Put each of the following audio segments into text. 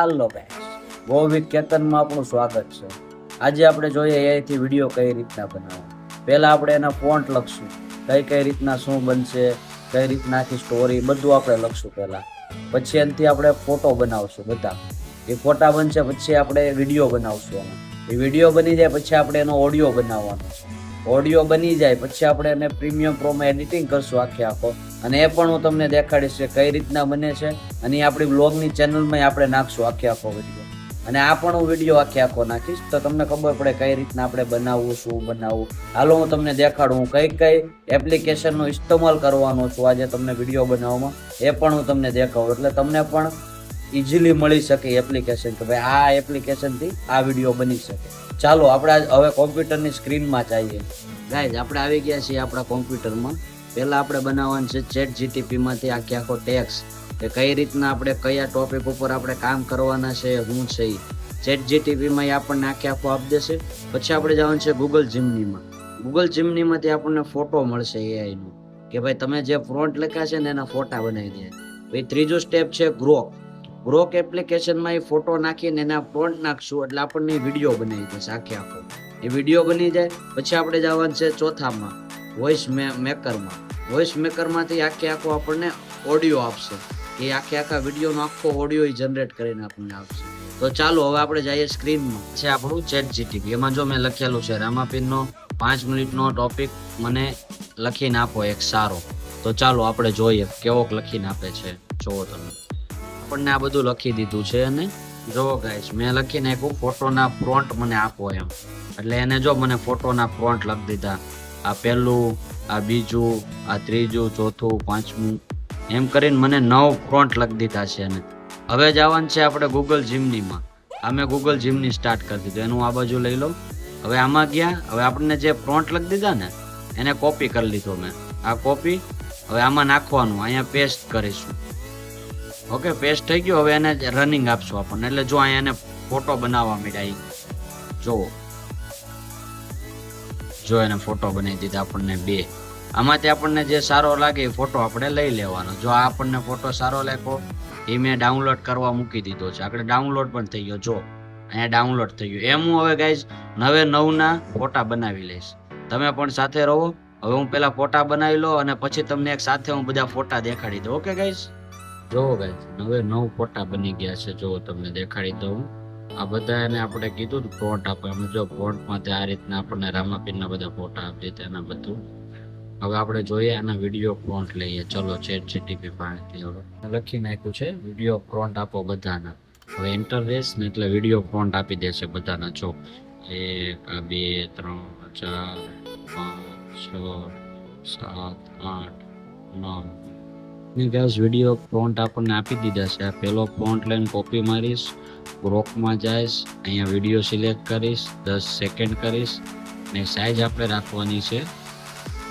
હાલો guys, ગોવિક કેતનમાં આપણું સ્વાગત છે। આજે આપણે જોઈએ એઆઈથી વિડીયો કઈ રીતના બનાવવા। પહેલા આપણે એના ફોન્ટ લખશું, કઈ રીતના શું બનશે, કઈ રીતના આખી સ્ટોરી બધું આપણે લખશું પહેલા। પછી એનાથી આપણે ફોટો બનાવશું બધા, એ ફોટા બનશે પછી આપણે વિડીયો બનાવશું એનો। એ વિડીયો બની જાય પછી આપણે એનો ઓડિયો બનાવવાનો છે। ઓડિયો બની જાય પછી આપણે એને પ્રીમિયમ પ્રોમાં એડિટિંગ કરશું આખો, અને એ પણ હું તમને દેખાડીશ કે કઈ રીતના બને છે। અને આપણી બ્લોગની ચેનલમાં આપણે નાખશું આખો વિડીયો, અને આ પણ હું વિડીયો આખો નાખીશ તો તમને ખબર પડે કઈ રીતના આપણે બનાવવું, શું બનાવવું। હાલો હું તમને દેખાડું હું કઈ એપ્લિકેશનનો ઇસ્તેમાલ કરવાનો છું આજે તમને વિડીયો બનાવવામાં, એ પણ હું તમને દેખાડું, એટલે તમને પણ ઇઝીલી મળી શકે એપ્લિકેશન કે ભાઈ આ એપ્લિકેશનથી આ વિડીયો બની શકે। ચાલો આપણે હવે કોમ્પ્યુટરની સ્ક્રીનમાં જઈએ। ગાઈઝ આપણે આવી ગયા છીએ આપણા કોમ્પ્યુટરમાં। પહેલાં આપણે બનાવવાનું છે ચેટ જીટીપીમાંથી આખો ટેક્સ્ટ, કે કઈ રીતના આપણે કયા ટોપિક ઉપર આપણે કામ કરવાના છે, શું છે એ ચેટ જીટીપીમાં આપણને આખો આપી દેશે। પછી આપણે જવાનું છે ગૂગલ જીમનીમાં। ગૂગલ જીમનીમાંથી આપણને ફોટો મળશે એઆઈનો, કે ભાઈ તમે જે ફ્રોન્ટ લખ્યા છે ને એના ફોટા બનાવી દે। ભાઈ ત્રીજું સ્ટેપ છે ગ્રોક એપ્લિકેશનમાં એ ફોટો નાખીને એના ફ્રોન્ટ નાખશું એટલે આપણને વિડીયો બનાવી દેશે આખો। એ વિડીયો બની જાય પછી આપણે જવાનું છે ચોથામાં વોઇસ મેકરમાં। વોઇસ મેકરમાંથી આખો આપણને ઓડિયો આપશે, કે આખા વિડીયોનો આખો ઓડિયો જનરેટ કરીને આપણને આપશે। તો ચાલો હવે આપણે જઈએ સ્ક્રીનમાં, છે આપણું ચેટ જીટીપી। એમાં જો મેં લખેલું છે રામાપીરનો 5 મિનિટનો ટોપિક મને લખીને આપો એક સારો। તો ચાલો આપણે જોઈએ કેવોક લખીને આપે છે। જોવો તમે, આપણને આ બધું લખી દીધું છે, અને જોવો ગાઈસ મેં લખીને આપ્યું ફોટોના ફ્રોન્ટ મને આપો એમ, એટલે એને જો મને ફોટોના ફ્રોન્ટ લખી દીધા। આ પહેલું, આ બીજું, આ ત્રીજું, ચોથું, પાંચમું એમ કરીને મને 9 ફ્રોન્ટ લખી દીધા છે। એને હવે જવાનું છે આપણે ગૂગલ જીમનીમાં। આ મેં ગૂગલ જીમની સ્ટાર્ટ કરી દીધું, એનું આ બાજુ લઈ લો। હવે આમાં ગયા, હવે આપણને જે ફ્રોન્ટ લખી દીધા ને એને કોપી કરી લીધો મેં, આ કોપી હવે આમાં નાખવાનું, અહીંયા પેસ્ટ કરીશું। ઓકે, પેસ્ટ થઈ ગયું। હવે એને રનિંગ આપશું આપણને, એટલે જો અહીંયા એને ફોટો બનાવવા માંડ્યા, જો એને ફોટો બનાવી દીધા આપણને 2। આમાંથી આપણને જે સારો લાગે એ ફોટો આપણે લઈ લેવાનો। જો આ આપણને ફોટો સારો લાગ્યો એ મેં ડાઉનલોડ કરવા મૂકી દીધો છે, આપણે ડાઉનલોડ પણ થઈ ગયો, જો અહીંયા ડાઉનલોડ થઈ ગયું। એમ હું હવે ગાઈઝ નવે 9ના ફોટા બનાવી લઈશ, તમે પણ સાથે રહો। હવે હું પેલા ફોટા બનાવી લો અને પછી તમને એક સાથે હું બધા ફોટા દેખાડી દઉં। ઓકે ગાઈઝ, જોવો ગાઈઝ નવે 9 ફોટા બની ગયા છે, જો તમને દેખાડી દઉં। આ બધા એને આપણે કીધું ફ્રોન્ટ આપે, અમે જો ફ્રોન્ટમાં આ રીતના આપણને રામાપીરના બધા ફોટા આપી દીધા એના બધું। હવે આપણે જોઈએ આના વિડીયો ફ્રોન્ટ લઈએ। ચલો ચેટ જીટીપી પાસેથી હવે લખી નાખ્યું છે વિડીયો ફ્રોન્ટ આપો બધાના। હવે એન્ટર દેશ ને એટલે વિડીયો ફ્રોન્ટ આપી દેશે બધાના। જો 1 2 3 4 5 6 7 8 9 ગાઈસ વિડીયો ફ્રોન્ટ આપણને આપી દીધા છે। આ પેલો ફ્રોન્ટ લઈને કોપી મારીશ, ગ્રોકમાં જઈશ, અહીંયા વિડીયો સિલેક્ટ કરીશ, 10 સેકન્ડ કરીશ, ને સાઈઝ આપણે રાખવાની છે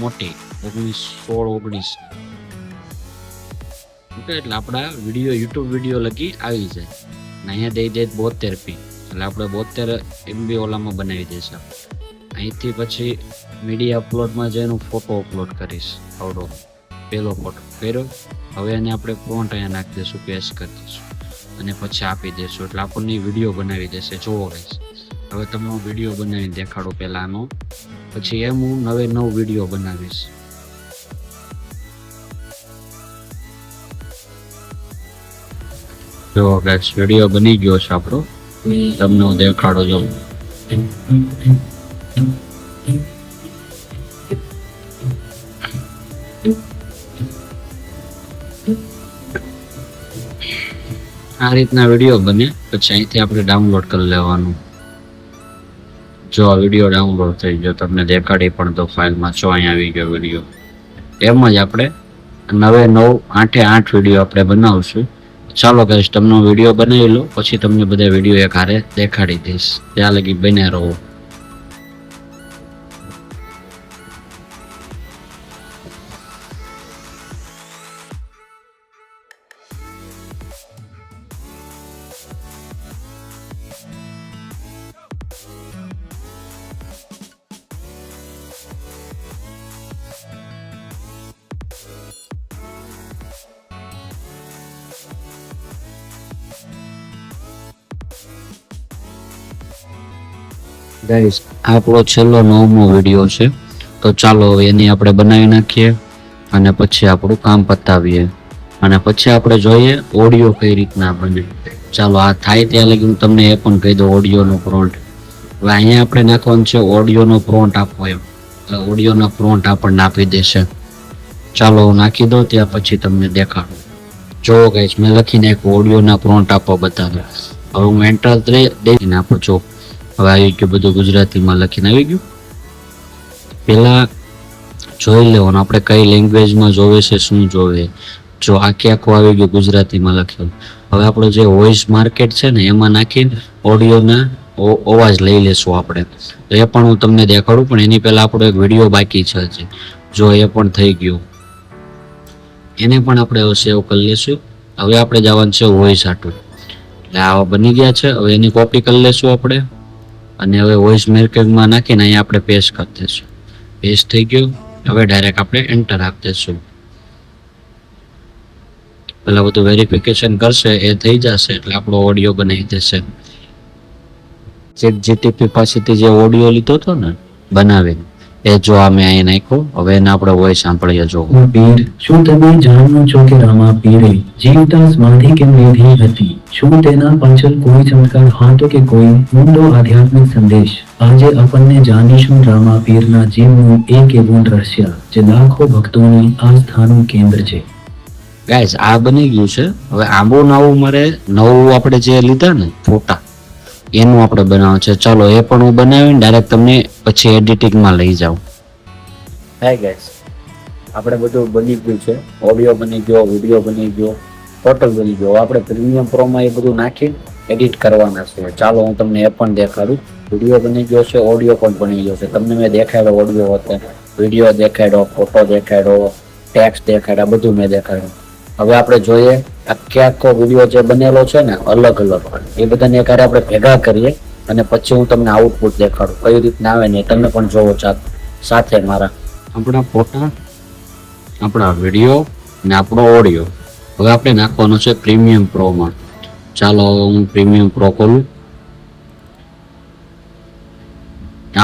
મોટી 16:19। ઓકે, એટલે આપણા વિડીયો યુટ્યુબ વિડીયો લગી આવી જાય, ને અહીંયા દઈ દે 72p, એટલે આપણે 72 MB ઓલામાં બનાવી દઈશું। અહીંથી પછી મીડિયા અપલોડમાં જઈને ફોટો અપલોડ કરીશ, આવડો પેલો ફોટો કર્યો। હવે એને આપણે ફ્રોન્ટ અહીંયા નાખી દઈશું, પેસ્ટ કરી દઈશું, અને પછી આપી દઈશું એટલે આપણને વિડીયો બનાવી દેશે। જોવો ગાઈસ, હવે તમને હું વિડીયો બનાવીને દેખાડું પહેલાનો, પછી એમ હું નવે 9 વિડીયો બનાવીશ। જો ગાઈસ વિડીયો બની ગયો છે આપણો, તમને હું દેખાડો જો। આ રીતના વિડીયો બને પછી અહીંથી આપણે ડાઉનલોડ કરી લેવાનું। જો આ વિડીયો ડાઉનલોડ થઈ ગયો, તમને દેખાડી પણ તો ફાઇલમાં જો અહીંયા આવી ગયો વિડીયો। એમ જ આપણે 9 9 8 8 વિડીયો આપણે બનાવશું। ચાલો ગાઈસ તમને વિડીયો બનાવી લો, પછી તમને બધા વિડીયો એક હારે દેખાડી દઈશ, ત્યાં લગી બન્યા રહો। ગાઈસ આપણો છેલ્લો 9મો વિડીયો છે, તો ચાલો એની આપણે બનાવી નાખીએ અને પછી આપણું કામ પતાવીએ અને પછી આપણે જોઈએ ઓડિયો કઈ રીતના બને. ચાલો આ થાય ત્યાં લગી હું તમને એ પણ કહી દઉં ઓડિયોનો પ્રોમ્પ્ટ. હવે અહીંયા આપણે નાખવાનું છે ઓડિયોનો પ્રોમ્પ્ટ આપવો એમ, એટલે ઓડિયોનો પ્રોમ્પ્ટ આપણને આપી દેશે. ચાલો હું નાખી દઉં ત્યાં પછી તમને દેખાડું. જો ગાઈસ મેં લખી નાખ્યું ઓડિયોના પ્રોમ્પ્ટ આપો બતાવે. હવે હું એન્ટર દઈને આપું છું. હવે આવી ગયું બધું ગુજરાતીમાં લખીને આવી ગયું. પેલા જોઈ લેવાનું આપણે કઈ લેંગ્વેજમાં જોવે છે, શું જોવે. જો આખે આખું આવી ગયું ગુજરાતીમાં લખ્યું. હવે આપણો જે વોઇસ માર્કેટ છે ને એમાં નાખીને ઓડિયોના અવાજ લઈ લેશું આપણે. તો એ પણ હું તમને દેખાડું, પણ એની પહેલા આપણો એક વિડીયો બાકી છે હજી. જો એ પણ થઈ ગયું, એને પણ આપણે સેવ કરી લેશું. હવે આપણે જવાનું છે વોઇસ આટું, એટલે આવા બની ગયા છે. હવે એની કોપી કરી લેશું આપણે અને હવે વોઇસ માર્કેટમાં નાખીને અહીંયા આપણે પેસ્ટ કરી દઈશું. પેસ્ટ થઈ ગયું. હવે ડાયરેક્ટ આપણે એન્ટર આપી દઈશું. પેલા બધું વેરિફિકેશન કરશે, એ થઈ જશે એટલે આપણો ઓડિયો બનાવી દેશે. ChatGPT પાસેથી જે ઓડિયો લીધો હતો ને બનાવીને, એ જો અમે અહીં નાખ્યો. હવે એને આપણે વોઇસ સાંભળીએ. જો પીર, શું તમે જાણો છો કે રામા પીરે જીવતા સમાધિ કેમ લીધી હતી? શું તેના પાછળ કોઈ ચમત્કાર હતો કે કોઈ ઊંડો આધ્યાત્મિક સંદેશ? આજે આપણને જાણીશું રામા પીરના જીવનું એક એવું રહસ્ય જે લાખો ભક્તોની આસ્થાનું કેન્દ્ર છે. ગાઈસ આ બની ગયું છે. હવે આંબો નવું મારે નવું આપણે જે લીધા ને ફોટા એનું આપણે બનાવવાનું છે. ચાલો એ પણ હું બનાવીને ડાયરેક્ટ તમને પછી એડિટિંગમાં લઈ જાઉં. હાય ગાઈસ, આપણે બધું બની ગયું છે. ઓડિયો બની ગયો, વિડીયો બની ગયો, ટોટલ બની ગયો. આપણે પ્રીમિયમ પ્રોમાં એ બધું નાખીને એડિટ કરવાના છે. ચાલો હું તમને એ પણ દેખાડું. વિડીયો બની ગયો છે, ઓડિયો પણ બની ગયો છે. તમને મેં દેખાડ્યો ઓડિયો હતો, વિડીયો દેખાડ્યો, ફોટો દેખાડ્યો, ટેક્સ્ટ દેખાડ્યા, બધું મેં દેખાડ્યું. હવે આપણે જોઈએ આખો વિડીયો જે બનેલો છે ને અલગ અલગ, એ બધાને એક આપણે ભેગા કરીએ અને પછી હું તમને આઉટપુટ દેખાડું કઈ રીતના આવે ને તમે પણ જોવો સાથે મારા. આપણા ફોટા, આપણા વિડીયો ને આપણો ઓડિયો હવે આપણે નાખવાનો છે પ્રીમિયમ પ્રોમાં. ચાલો હું પ્રીમિયમ પ્રો ખોલું.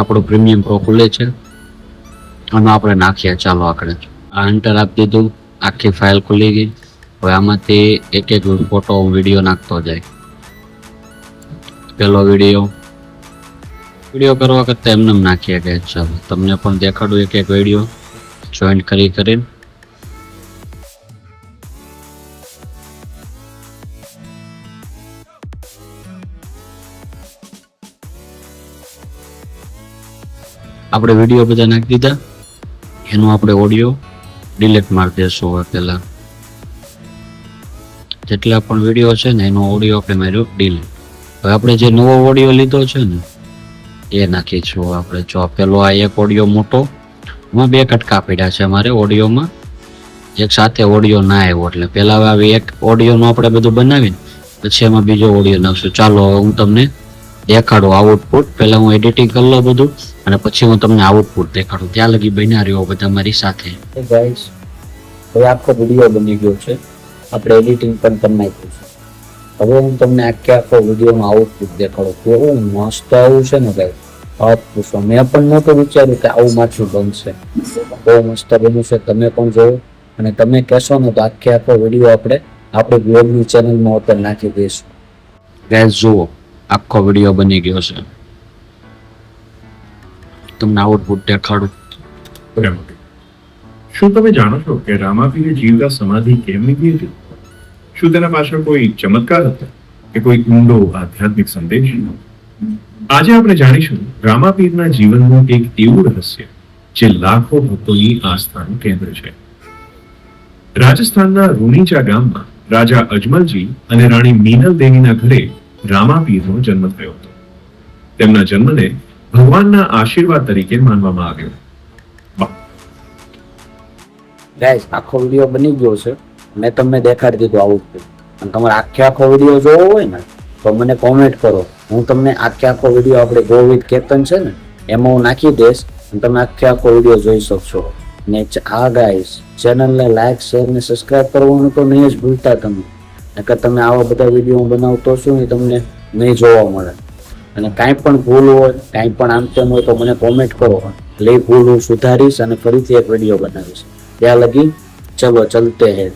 આપણો પ્રીમિયમ પ્રો ખુલે છે અને આપણે નાખીએ. ચાલો આપણે આ એન્ટર આપી દીધું, આખી ફાઇલ ખુલી ગઈ. હવે આમાંથી એક એક ફોટો વિડીયો નાખતો જાય. પેલો વિડીયો કરવા કરતા એમને નાખીએ કે ચાલો તમને પણ દેખાડું એક એક વિડીયો જોઈન્ટ કરીને. આપણે વિડીયો બધા નાખી દીધા, એનો આપણે ઓડિયો ડિલીટ મારી દેશું. હવે પેલા જેટલા પણ વિડીયો છે ને એનો ઓડિયો આપણે માર્યો ડિલીટ. હવે આપણે જે નવો ઓડિયો લીધો છે ને એ નાખીશું આપણે. જો પેલો આ એક ઓડિયો મોટો, એમાં 2 કટકા પડ્યા છે અમારે ઓડિયોમાં, એક સાથે ઓડિયો ના આવ્યો એટલે પેલા હવે એક ઓડિયોનું આપણે બધું બનાવીને પછી એમાં બીજો ઓડિયો નાખશું. ચાલો હું તમને દેખાડું આઉટપુટ. પહેલા હું એડિટિંગ કરી લઉં બધું અને પછી હું તમને આઉટપુટ દેખાડું. ત્યાં લગી બન્યા રહ્યો બધા મારી સાથે. ગાઈસ હવે આખો વિડીયો બની ગયો છે, આપણે એડિટિંગ પણ કરી નાખ્યું છે. હવે હું તમને આખો વિડીયોનો આઉટપુટ દેખાડું. કેવું મસ્ત આવું છે ને ભાઈ, વાત પૂછો. મેં પણ નહોતું વિચાર્યું કે આવું માછું બનશે. બહુ મસ્ત બન્યું છે, તમે પણ જોવો અને તમે કહેશો ને તો આખો વિડીયો આપણે આપણી બ્લોગની ચેનલમાં ઉપર નાખી દઈશું. ગાઈસ જુઓ આખો વિડીયો બની ગયો છે, તમને આઉટપુટ દેખાડું. શું તમે જાણો છો કે રામાપીરે જીવતા સમાધિ કેમ લીધી હતી? શું તેના પાછળ કોઈ ચમત્કાર હતો કે કોઈ ઊંડો આધ્યાત્મિક સંદેશ? આજે આપણે જાણીશું રામાપીરના જીવનનું એક એવું રહસ્ય જે લાખો ભક્તોની આસ્થાનું કેન્દ્ર છે. રાજસ્થાનના રૂનીચા ગામમાં રાજા અજમલજી અને રાણી મીનલ દેવીના ઘરે રામાપીરનો જન્મ થયો હતો. તેમના જન્મને ભગવાનના આશીર્વાદ તરીકે માનવામાં આવ્યો. ગાઈસ આખો વિડીયો બની ગયો છે, મેં તમને દેખાડી દીધું આઉટપુટ. અને તમારે આખો વિડીયો જોવો હોય ને તો મને કોમેન્ટ કરો, હું તમને આખો વિડીયો આપણે ગો વિથ કેતન છે ને એમાં હું નાખી દઈશ અને તમે આખો વિડીયો જોઈ શકશો. ને આ ગાઈસ ચેનલને લાઈક, શેર ને સબસ્ક્રાઇબ કરવાનું તો નહીં જ ભૂલતા તમે, નકર તમે આવા બધા વિડીયો બનાવતો છું ને તમને નહીં જોવા મળે. અને કાંઈ પણ ભૂલ હોય, કાંઈ પણ આમ તેમ હોય તો મને કોમેન્ટ કરો, એટલે એ ભૂલ હું સુધારીશ અને ફરીથી એક વિડીયો બનાવીશ. ત્યાં લગી ચલો ચલતે હૈ.